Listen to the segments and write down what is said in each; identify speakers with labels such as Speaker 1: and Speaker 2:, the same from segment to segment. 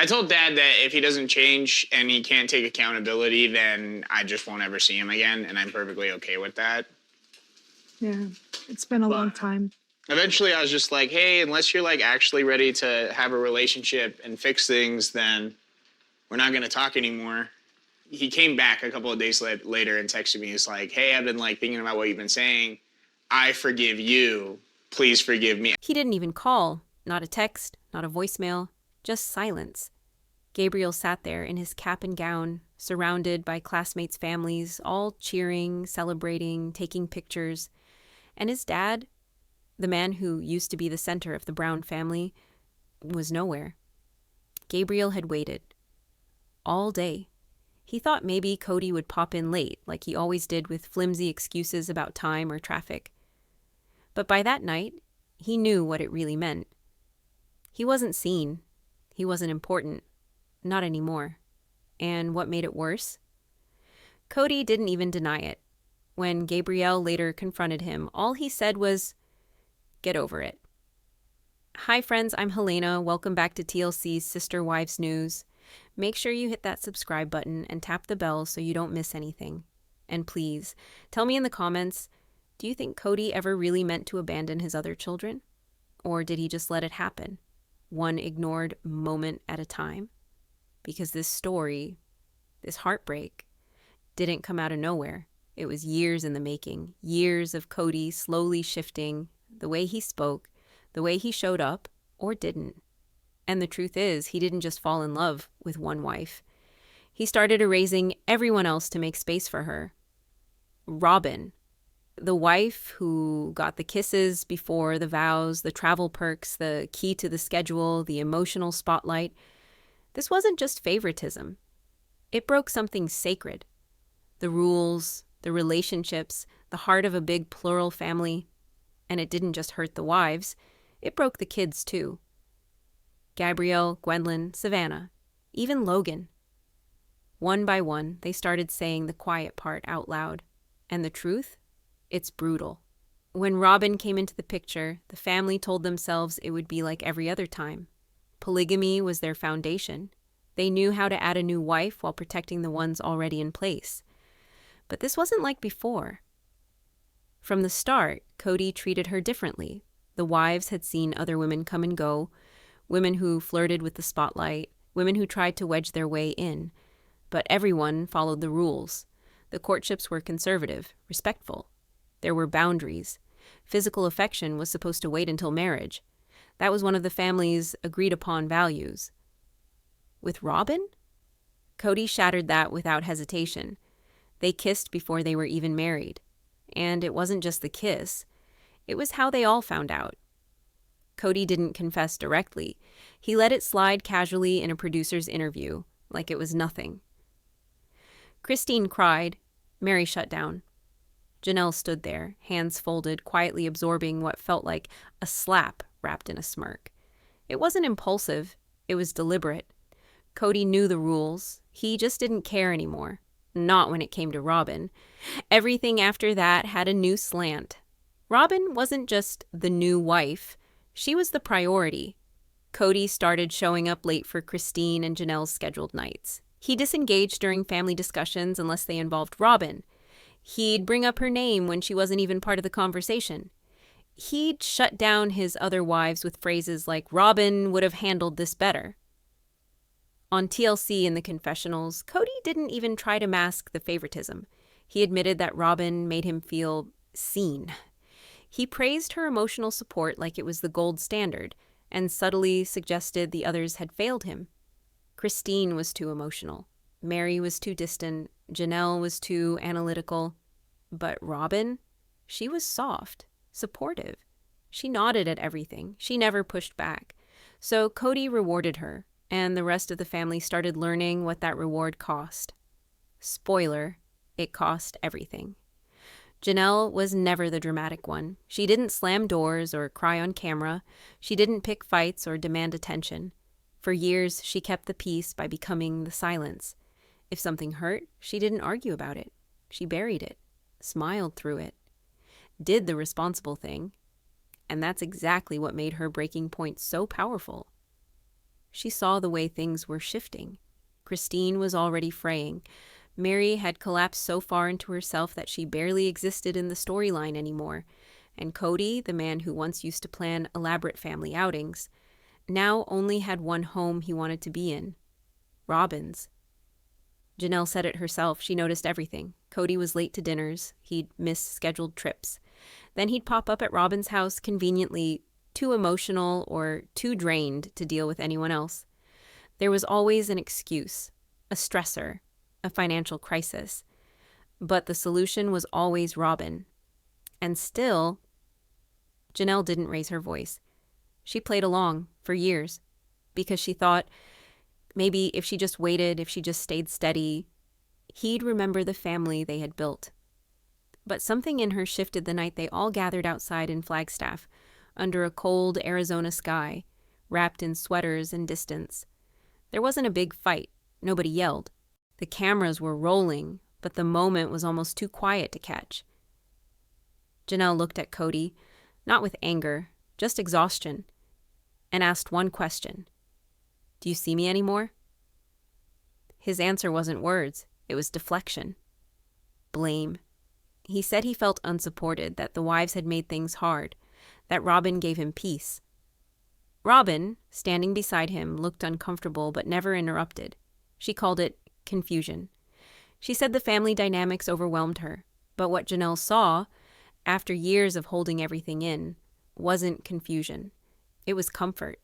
Speaker 1: I told Dad that if he doesn't change and he can't take accountability, then I just won't ever see him again, and I'm perfectly okay with that.
Speaker 2: Yeah, it's been a long time.
Speaker 1: Eventually, I was just like, hey, unless you're like actually ready to have a relationship and fix things, then we're not going to talk anymore. He came back a couple of days later and texted me. He's like, hey, I've been like thinking about what you've been saying. I forgive you. Please forgive me.
Speaker 3: He didn't even call. Not a text, not a voicemail, just silence. Gabriel sat there in his cap and gown, surrounded by classmates' families, all cheering, celebrating, taking pictures. And his dad, the man who used to be the center of the Brown family, was nowhere. Gabriel had waited. All day. He thought maybe Cody would pop in late, like he always did with flimsy excuses about time or traffic. But by that night, he knew what it really meant. He wasn't seen. He wasn't important. Not anymore. And what made it worse? Cody didn't even deny it. When Gabriel later confronted him, all he said was, "Get over it." Hi friends, I'm Helena. Welcome back to TLC's Sister Wives News. Make sure you hit that subscribe button and tap the bell so you don't miss anything. And please, tell me in the comments, do you think Cody ever really meant to abandon his other children? Or did he just let it happen, one ignored moment at a time? Because this story, this heartbreak, didn't come out of nowhere. It was years in the making, years of Cody slowly shifting the way he spoke, the way he showed up, or didn't. And the truth is, he didn't just fall in love with one wife. He started erasing everyone else to make space for her. Robyn, the wife who got the kisses before the vows, the travel perks, the key to the schedule, the emotional spotlight. This wasn't just favoritism. It broke something sacred. The rules, the relationships, the heart of a big plural family. And it didn't just hurt the wives, it broke the kids too. Gabriel, Gwendlyn, Savannah, even Logan. One by one, they started saying the quiet part out loud. And the truth? It's brutal. When Robyn came into the picture, the family told themselves it would be like every other time. Polygamy was their foundation. They knew how to add a new wife while protecting the ones already in place. But this wasn't like before. From the start, Cody treated her differently. The wives had seen other women come and go, women who flirted with the spotlight, women who tried to wedge their way in. But everyone followed the rules. The courtships were conservative, respectful. There were boundaries. Physical affection was supposed to wait until marriage. That was one of the family's agreed-upon values. With Robyn? Cody shattered that without hesitation. They kissed before they were even married. And it wasn't just the kiss. It was how they all found out. Cody didn't confess directly. He let it slide casually in a producer's interview, like it was nothing. Christine cried. Mary shut down. Janelle stood there, hands folded, quietly absorbing what felt like a slap wrapped in a smirk. It wasn't impulsive. It was deliberate. Cody knew the rules. He just didn't care anymore. Not when it came to Robyn. Everything after that had a new slant. Robyn wasn't just the new wife. She was the priority. Cody started showing up late for Christine and Janelle's scheduled nights. He disengaged during family discussions unless they involved Robyn. He'd bring up her name when she wasn't even part of the conversation. He'd shut down his other wives with phrases like, "Robyn would have handled this better." On TLC in the confessionals, Cody didn't even try to mask the favoritism. He admitted that Robyn made him feel seen. He praised her emotional support like it was the gold standard, and subtly suggested the others had failed him. Christine was too emotional. Mary was too distant. Janelle was too analytical. But Robyn? She was soft, supportive. She nodded at everything. She never pushed back. So Cody rewarded her, and the rest of the family started learning what that reward cost. Spoiler, it cost everything. Janelle was never the dramatic one. She didn't slam doors or cry on camera. She didn't pick fights or demand attention. For years, she kept the peace by becoming the silence. If something hurt, she didn't argue about it. She buried it, smiled through it, did the responsible thing. And that's exactly what made her breaking point so powerful. she saw the way things were shifting. Christine was already fraying. Mary had collapsed so far into herself that she barely existed in the storyline anymore. And Cody, the man who once used to plan elaborate family outings, now only had one home he wanted to be in: Robyn's. Janelle said it herself. She noticed everything. Cody was late to dinners. He'd miss scheduled trips. Then he'd pop up at Robyn's house conveniently, too emotional or too drained to deal with anyone else. There was always an excuse, a stressor, a financial crisis. But the solution was always Robyn. And still, Janelle didn't raise her voice. She played along for years because she thought maybe if she just waited, if she just stayed steady, he'd remember the family they had built. But something in her shifted the night they all gathered outside in Flagstaff, under a cold Arizona sky, wrapped in sweaters and distance. There wasn't a big fight. Nobody yelled. The cameras were rolling, but the moment was almost too quiet to catch. Janelle looked at Cody, not with anger, just exhaustion, and asked one question. "Do you see me anymore?" His answer wasn't words. It was deflection. Blame. He said he felt unsupported, that the wives had made things hard, that Robyn gave him peace. Robyn, standing beside him, looked uncomfortable but never interrupted. She called it confusion. She said the family dynamics overwhelmed her, but what Janelle saw, after years of holding everything in, wasn't confusion. It was comfort.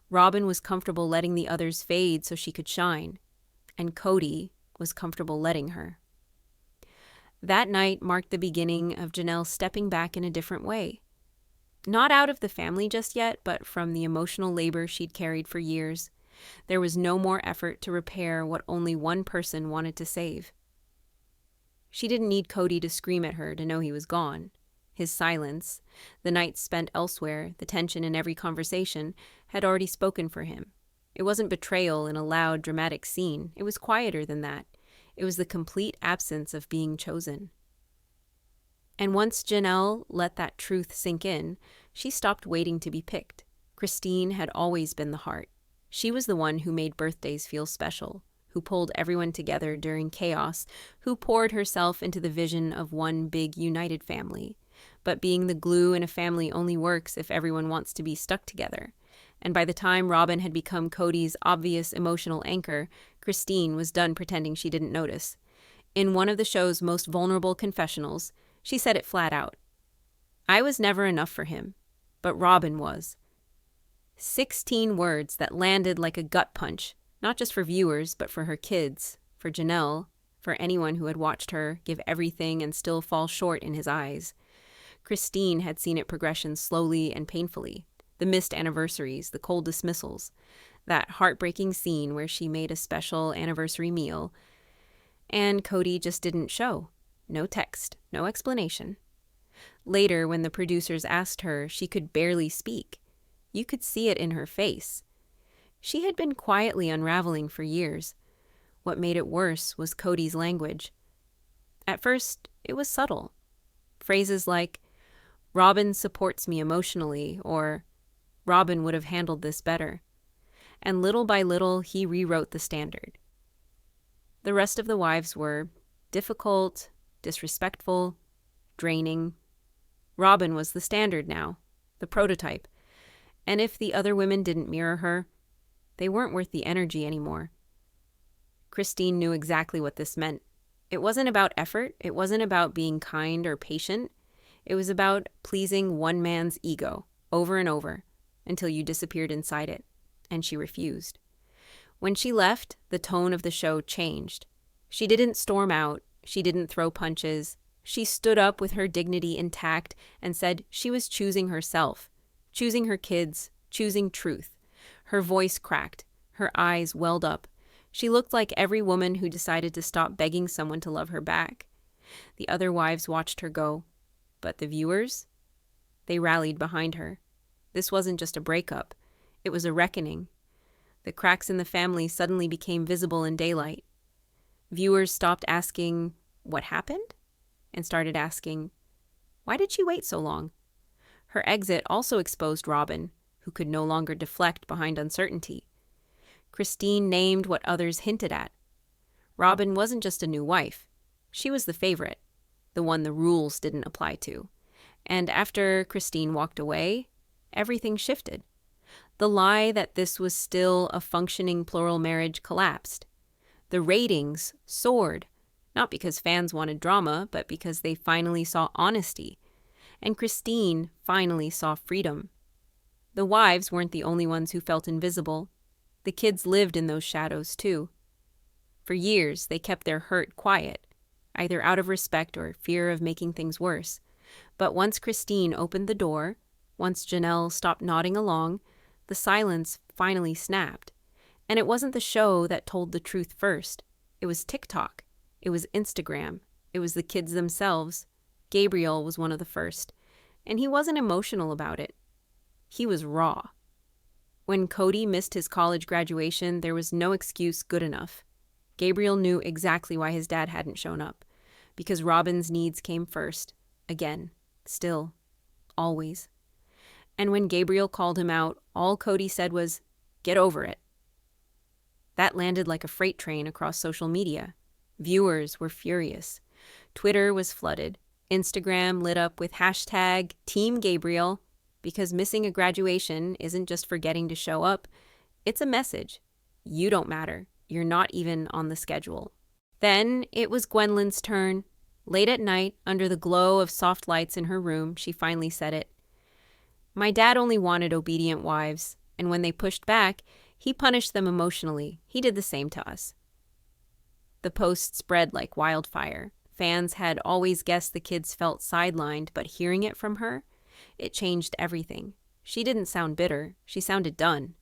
Speaker 3: Robyn was comfortable letting the others fade so she could shine, and Cody was comfortable letting her. That night marked the beginning of Janelle stepping back in a different way. Not out of the family just yet, but from the emotional labor she'd carried for years. There was no more effort to repair what only one person wanted to save. She didn't need Cody to scream at her to know he was gone. His silence, the nights spent elsewhere, the tension in every conversation, had already spoken for him. It wasn't betrayal in a loud, dramatic scene. It was quieter than that. It was the complete absence of being chosen. And once Janelle let that truth sink in, she stopped waiting to be picked. Christine had always been the heart. She was the one who made birthdays feel special, who pulled everyone together during chaos, who poured herself into the vision of one big united family. But being the glue in a family only works if everyone wants to be stuck together. And by the time Robyn had become Cody's obvious emotional anchor, Christine was done pretending she didn't notice. In one of the show's most vulnerable confessionals, she said it flat out. I was never enough for him, but Robyn was. 16 words that landed like a gut punch, not just for viewers, but for her kids, for Janelle, for anyone who had watched her give everything and still fall short in his eyes. Christine had seen it progression slowly and painfully. The missed anniversaries, the cold dismissals, that heartbreaking scene where she made a special anniversary meal, and Cody just didn't show. No text, no explanation. Later, when the producers asked her, she could barely speak. You could see it in her face. She had been quietly unraveling for years. What made it worse was Cody's language. At first, it was subtle. Phrases like, Robyn supports me emotionally, or Robyn would have handled this better. And little by little, he rewrote the standard. The rest of the wives were difficult, disrespectful, draining. Robyn was the standard now, the prototype. And if the other women didn't mirror her, they weren't worth the energy anymore. Christine knew exactly what this meant. It wasn't about effort. It wasn't about being kind or patient. It was about pleasing one man's ego over and over until you disappeared inside it, and she refused. When she left, the tone of the show changed. She didn't storm out. She didn't throw punches. She stood up with her dignity intact and said she was choosing herself, choosing her kids, choosing truth. Her voice cracked. Her eyes welled up. She looked like every woman who decided to stop begging someone to love her back. The other wives watched her go. But the viewers? They rallied behind her. This wasn't just a breakup. It was a reckoning. The cracks in the family suddenly became visible in daylight. Viewers stopped asking, what happened? And started asking, why did she wait so long? Her exit also exposed Robyn, who could no longer deflect behind uncertainty. Christine named what others hinted at. Robyn wasn't just a new wife. She was the favorite, the one the rules didn't apply to. And after Christine walked away, everything shifted. The lie that this was still a functioning plural marriage collapsed. The ratings soared, not because fans wanted drama, but because they finally saw honesty. And Christine finally saw freedom. The wives weren't the only ones who felt invisible. The kids lived in those shadows too. For years, they kept their hurt quiet, either out of respect or fear of making things worse. But once Christine opened the door, once Janelle stopped nodding along, the silence finally snapped. And it wasn't the show that told the truth first. It was TikTok. It was Instagram. It was the kids themselves. Gabriel was one of the first. And he wasn't emotional about it. He was raw. When Cody missed his college graduation, there was no excuse good enough. Gabriel knew exactly why his dad hadn't shown up. Because Robyn's needs came first. Again. Still. Always. And when Gabriel called him out, all Cody said was, "Get over it." That landed like a freight train across social media. Viewers were furious. Twitter was flooded. Instagram lit up with hashtag Team Gabriel, because missing a graduation isn't just forgetting to show up. It's a message. You don't matter. You're not even on the schedule. Then it was Gwendlyn's turn. Late at night, under the glow of soft lights in her room, she finally said it. "My dad only wanted obedient wives, and when they pushed back, he punished them emotionally. He did the same to us." The post spread like wildfire. Fans had always guessed the kids felt sidelined, but hearing it from her, it changed everything. She didn't sound bitter. She sounded done.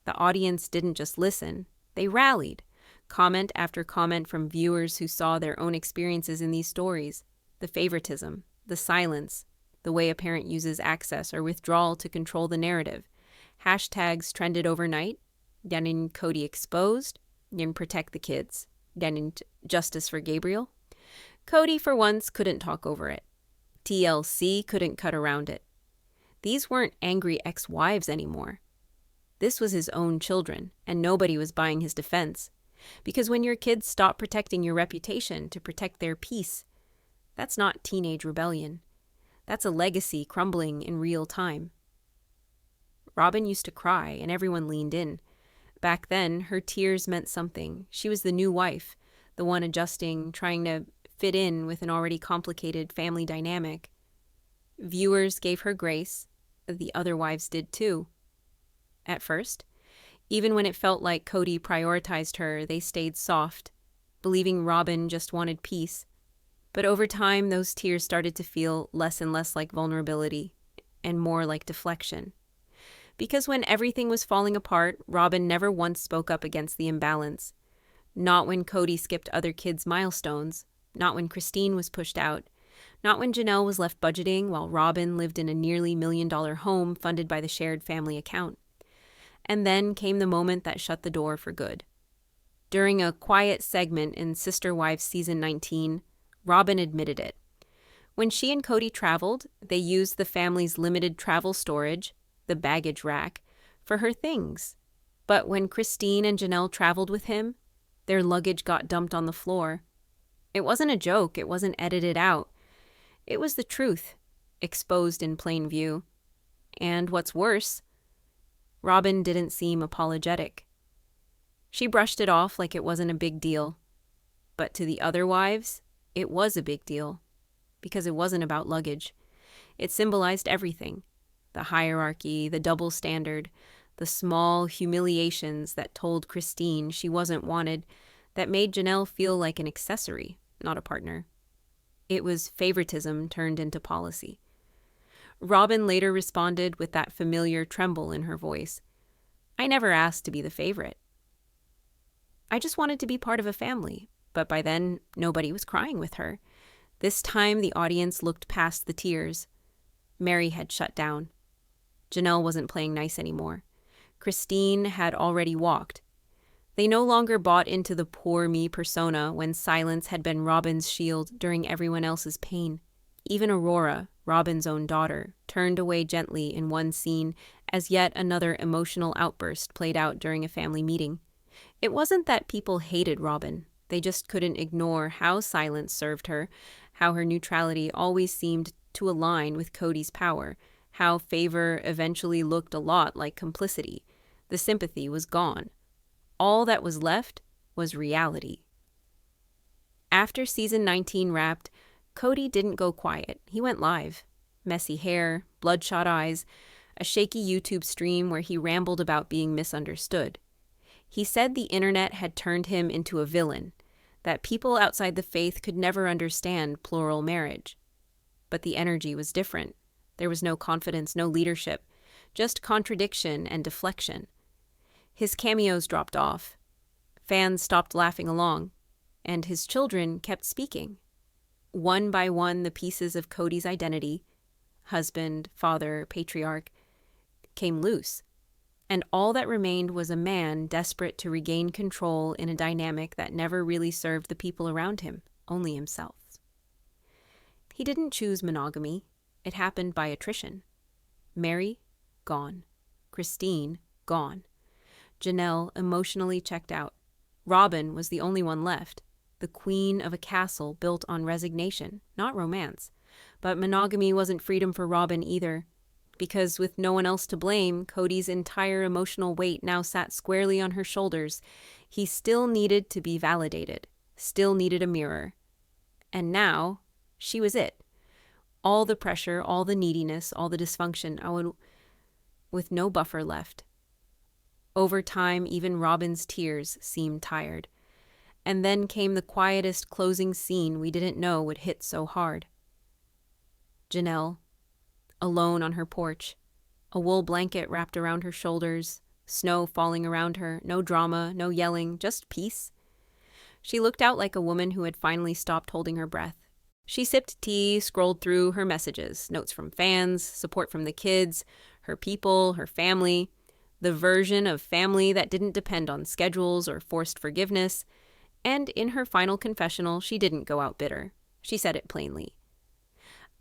Speaker 3: The audience didn't just listen. They rallied. Comment after comment from viewers who saw their own experiences in these stories. The favoritism, the silence, the way a parent uses access or withdrawal to control the narrative. Hashtags trended overnight. Getting Cody exposed. Getting protect the kids. Getting justice for Gabriel. Cody, for once, couldn't talk over it. TLC couldn't cut around it. These weren't angry ex-wives anymore. This was his own children, and nobody was buying his defense. Because when your kids stop protecting your reputation to protect their peace, that's not teenage rebellion. That's a legacy crumbling in real time. Robyn used to cry, and everyone leaned in. Back then, her tears meant something. She was the new wife, the one adjusting, trying to fit in with an already complicated family dynamic. Viewers gave her grace. The other wives did too. At first, even when it felt like Cody prioritized her, they stayed soft, believing Robyn just wanted peace. But over time, those tears started to feel less and less like vulnerability and more like deflection. Because when everything was falling apart, Robyn never once spoke up against the imbalance. Not when Cody skipped other kids' milestones, not when Christine was pushed out, not when Janelle was left budgeting while Robyn lived in a nearly $1 million home funded by the shared family account. And then came the moment that shut the door for good. During a quiet segment in Sister Wives Season 19, Robyn admitted it. When she and Cody traveled, they used the family's limited travel storage, the baggage rack, for her things. But when Christine and Janelle traveled with him, their luggage got dumped on the floor. It wasn't a joke. It wasn't edited out. It was the truth, exposed in plain view. And what's worse, Robyn didn't seem apologetic. She brushed it off like it wasn't a big deal. But to the other wives, it was a big deal. Because it wasn't about luggage. It symbolized everything. The hierarchy, the double standard, the small humiliations that told Christine she wasn't wanted, that made Janelle feel like an accessory, not a partner. It was favoritism turned into policy. Robyn later responded with that familiar tremble in her voice. "I never asked to be the favorite. I just wanted to be part of a family." But by then, nobody was crying with her. This time, the audience looked past the tears. Mary had shut down. Janelle wasn't playing nice anymore. Christine had already walked. They no longer bought into the poor me persona when silence had been Robyn's shield during everyone else's pain. Even Aurora, Robyn's own daughter, turned away gently in one scene as yet another emotional outburst played out during a family meeting. It wasn't that people hated Robyn. They just couldn't ignore how silence served her, how her neutrality always seemed to align with Cody's power, how favor eventually looked a lot like complicity. The sympathy was gone. All that was left was reality. After season 19 wrapped, Cody didn't go quiet. He went live. Messy hair, bloodshot eyes, a shaky YouTube stream where he rambled about being misunderstood. He said the internet had turned him into a villain, that people outside the faith could never understand plural marriage. But the energy was different. There was no confidence, no leadership, just contradiction and deflection. His cameos dropped off. Fans stopped laughing along, and his children kept speaking. One by one, the pieces of Cody's identity, husband, father, patriarch, came loose, and all that remained was a man desperate to regain control in a dynamic that never really served the people around him, only himself. He didn't choose monogamy. It happened by attrition. Mary, gone. Christine, gone. Janelle emotionally checked out. Robyn was the only one left, the queen of a castle built on resignation, not romance. But monogamy wasn't freedom for Robyn either, because with no one else to blame, Cody's entire emotional weight now sat squarely on her shoulders. He still needed to be validated, still needed a mirror. And now, she was it. All the pressure, all the neediness, all the dysfunction, with no buffer left. Over time, even Robyn's tears seemed tired. And then came the quietest closing scene we didn't know would hit so hard. Janelle, alone on her porch, a wool blanket wrapped around her shoulders, snow falling around her, no drama, no yelling, just peace. She looked out like a woman who had finally stopped holding her breath. She sipped tea, scrolled through her messages, notes from fans, support from the kids, her people, her family, the version of family that didn't depend on schedules or forced forgiveness. And in her final confessional, she didn't go out bitter. She said it plainly.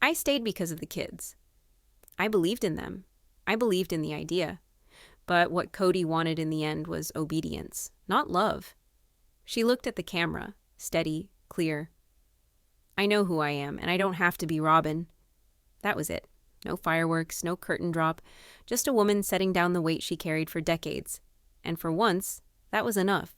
Speaker 3: I stayed because of the kids. I believed in them. I believed in the idea. But what Cody wanted in the end was obedience, not love. She looked at the camera, steady, clear. I know who I am, and I don't have to be Robyn. That was it. No fireworks, no curtain drop, just a woman setting down the weight she carried for decades. And for once, that was enough.